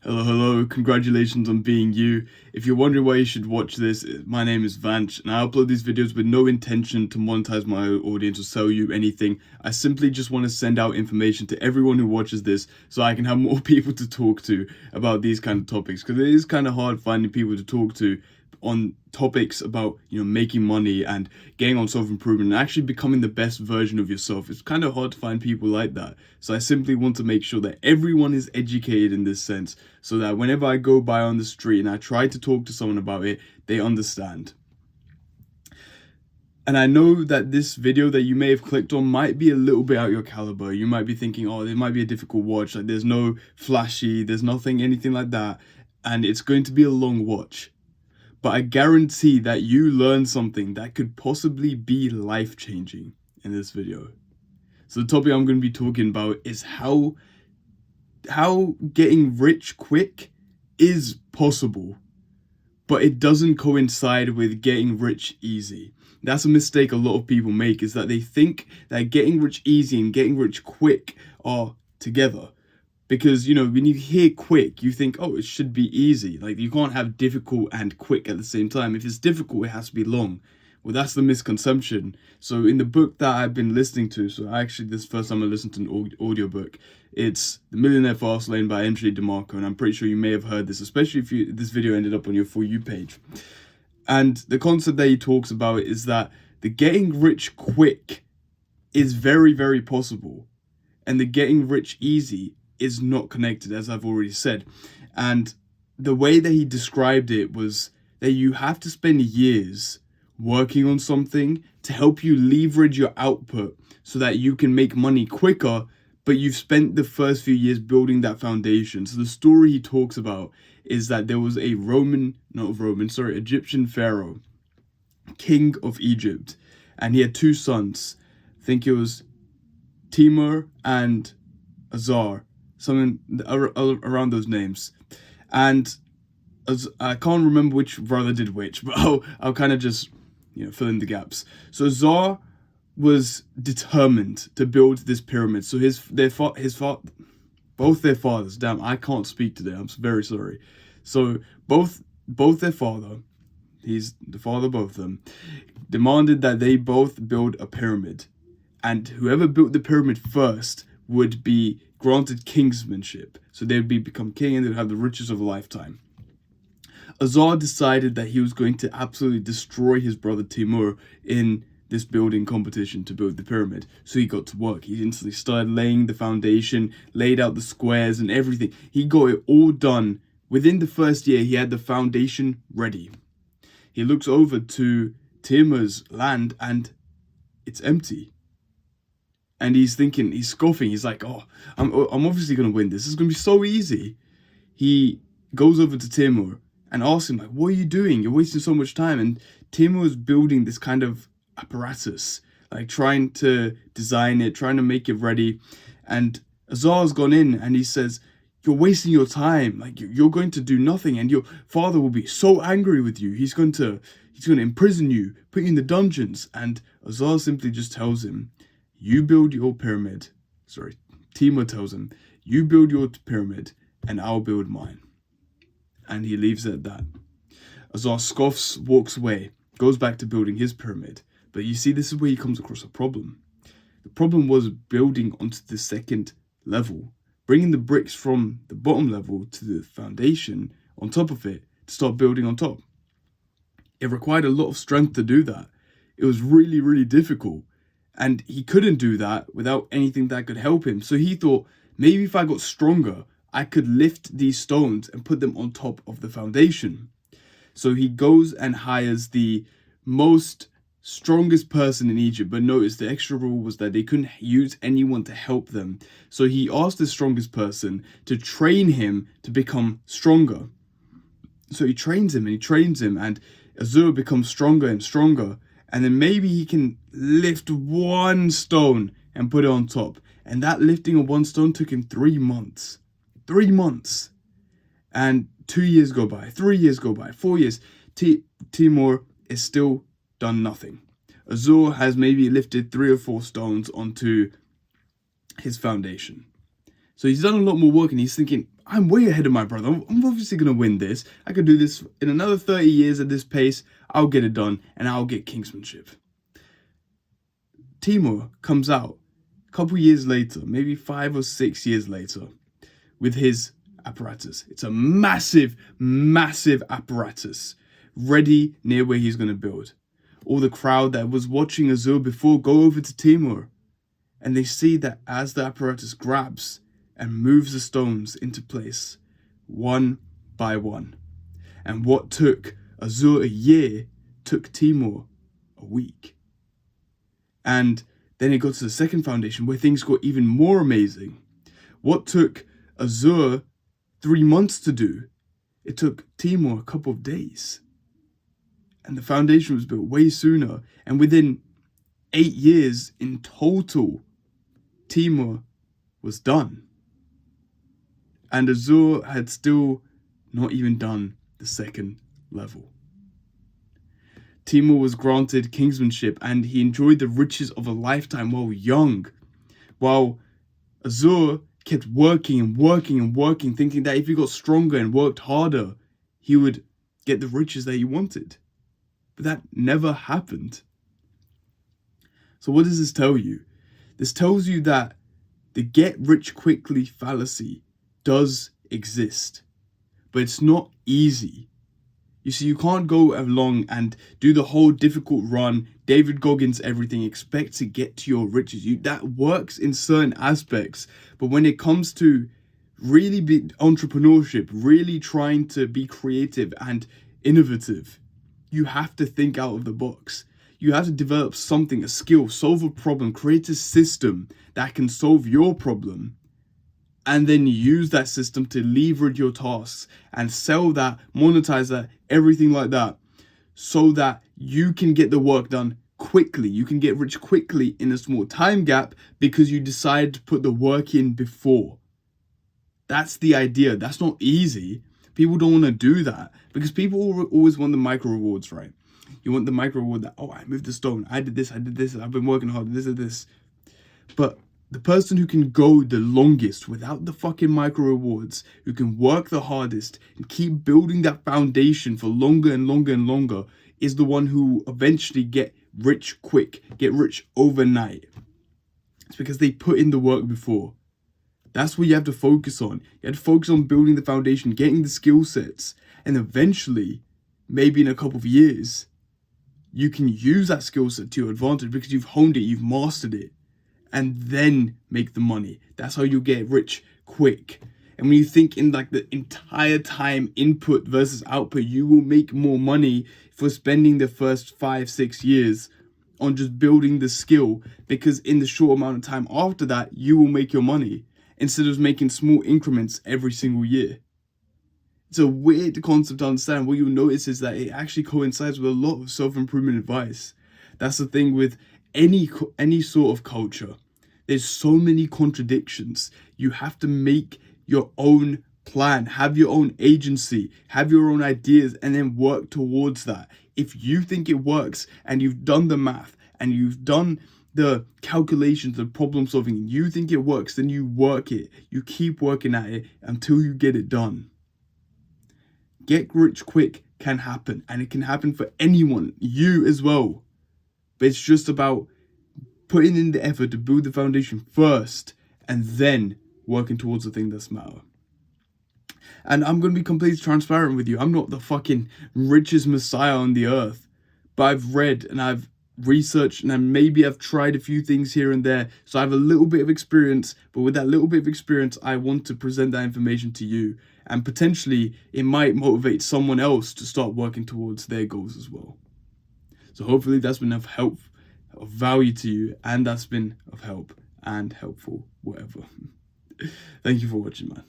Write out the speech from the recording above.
Hello, hello, congratulations on being you. If you're wondering why you should watch this, my name is Vanch and I upload these videos with no intention to monetize my audience or sell you anything. I simply just want to send out information to everyone who watches this so I can have more people to talk to about these kind of topics, because it is kind of hard finding people to talk to on topics about, making money and getting on self-improvement and actually becoming the best version of yourself. It's kind of hard to find people like that. So I simply want to make sure that everyone is educated in this sense, so that whenever I go by on the street and I try to talk to someone about it, they understand. And I know that this video that you may have clicked on might be a little bit out your caliber. You might be thinking, oh, it might be a difficult watch. Like, there's no flashy, there's nothing, anything like that. And it's going to be a long watch. But I guarantee that you learn something that could possibly be life-changing in this video. So the topic I'm going to be talking about is how getting rich quick is possible, but it doesn't coincide with getting rich easy. That's a mistake a lot of people make, is that they think that getting rich easy and getting rich quick are together. Because, when you hear quick, you think, oh, it should be easy. Like, you can't have difficult and quick at the same time. If it's difficult, it has to be long. Well, that's the misconception. So in the book that I've been listening to, this is the first time I listened to an audiobook. It's The Millionaire Fast Lane by MJ DeMarco. And I'm pretty sure you may have heard this, especially if this video ended up on your For You page. And the concept that he talks about is that the getting rich quick is very, very possible. And the getting rich easy is not connected, as I've already said. And the way that he described it was that you have to spend years working on something to help you leverage your output so that you can make money quicker, but you've spent the first few years building that foundation. So the story he talks about is that there was a Egyptian pharaoh, king of Egypt, and he had two sons. I think it was Timur and Azar, something around those names. And I can't remember which brother did which, but I'll kind of just fill in the gaps. So Zar was determined to build this pyramid. So both their fathers, damn, I can't speak today, I'm very sorry. So both their father, he's the father of both of them, demanded that they both build a pyramid, and whoever built the pyramid first would be granted kingsmanship. So they would become king and they'd have the riches of a lifetime. Azar decided that he was going to absolutely destroy his brother Timur in this building competition to build the pyramid. So he got to work. He instantly started laying the foundation, laid out the squares and everything. He got it all done. Within the first year, he had the foundation ready. He looks over to Timur's land and it's empty. And he's thinking, he's scoffing. He's like, oh, I'm obviously going to win this. This is going to be so easy. He goes over to Timur and asks him, like, what are you doing? You're wasting so much time. And Timur is building this kind of apparatus, like trying to design it, trying to make it ready. And Azar's gone in and he says, you're wasting your time. Like, you're going to do nothing. And your father will be so angry with you. He's going to imprison you, put you in the dungeons. And Azar simply just tells him, you build your pyramid. Timur tells him, you build your pyramid and I'll build mine. And he leaves it at that. Azar scoffs, walks away, goes back to building his pyramid. But you see, this is where he comes across a problem. The problem was building onto the second level, bringing the bricks from the bottom level to the foundation on top of it to start building on top. It required a lot of strength to do that. It was really, really difficult. And he couldn't do that without anything that could help him. So he thought, maybe if I got stronger, I could lift these stones and put them on top of the foundation. So he goes and hires the strongest person in Egypt. But notice the extra rule was that they couldn't use anyone to help them. So he asked the strongest person to train him to become stronger. So he trains him and Azur becomes stronger and stronger. And then maybe he can lift one stone and put it on top. And that lifting of one stone took him 3 months. 3 months. And 2 years go by, 3 years go by, 4 years. Timur is still done nothing. Azur has maybe lifted 3 or 4 stones onto his foundation. So he's done a lot more work and he's thinking, I'm way ahead of my brother. I'm obviously going to win this. I could do this in another 30 years at this pace. I'll get it done and I'll get kingsmanship. Timur comes out a couple years later, maybe 5 or 6 years later, with his apparatus. It's a massive, massive apparatus ready near where he's going to build. All the crowd that was watching Azur before go over to Timur, and they see that as the apparatus grabs and moves the stones into place, one by one. And what took Azur a year took Timur a week. And then it got to the second foundation where things got even more amazing. What took Azur 3 months to do, it took Timur a couple of days. And the foundation was built way sooner. And within 8 years in total, Timur was done. And Azur had still not even done the second level. Timur was granted kingsmanship and he enjoyed the riches of a lifetime while young. While Azur kept working and working and working, thinking that if he got stronger and worked harder, he would get the riches that he wanted. But that never happened. So what does this tell you? This tells you that the get rich quickly fallacy does exist, but it's not easy. You see, you can't go along and do the whole difficult run, David Goggins everything, expect to get to your riches. That works in certain aspects, but when it comes to really be entrepreneurship, really trying to be creative and innovative, you have to think out of the box. You have to develop something, a skill, solve a problem, create a system that can solve your problem, and then use that system to leverage your tasks and sell that, monetize that, everything like that, so that you can get the work done quickly. You can get rich quickly in a small time gap because you decided to put the work in before. That's the idea. That's not easy. People don't want to do that because people always want the micro rewards, right? You want the micro reward that, oh, I moved the stone, I did this, I've been working hard, this and this. But the person who can go the longest without the fucking micro rewards, who can work the hardest and keep building that foundation for longer and longer and longer, is the one who eventually get rich quick, get rich overnight. It's because they put in the work before. That's what you have to focus on. You have to focus on building the foundation, getting the skill sets, and eventually, maybe in a couple of years, you can use that skill set to your advantage because you've honed it, you've mastered it, and then make the money. That's how you get rich quick. And when you think in like the entire time input versus output, you will make more money for spending the first 5-6 years on just building the skill, because in the short amount of time after that, you will make your money instead of making small increments every single year. It's a weird concept to understand. What you'll notice is that it actually coincides with a lot of self-improvement advice. That's the thing with any sort of culture. There's so many contradictions. You have to make your own plan, have your own agency, have your own ideas, and then work towards that. If you think it works and you've done the math and you've done the calculations, the problem solving, you think it works, then you work it. You keep working at it until you get it done. Get rich quick can happen, and it can happen for anyone, you as well. But it's just about putting in the effort to build the foundation first and then working towards the thing that's matter. And I'm going to be completely transparent with you. I'm not the fucking richest messiah on the earth, but I've read and I've researched and maybe I've tried a few things here and there. So I have a little bit of experience, but with that little bit of experience, I want to present that information to you. And potentially it might motivate someone else to start working towards their goals as well. So hopefully that's been of help, of value to you, and that's been of help and helpful, whatever. Thank you for watching, man.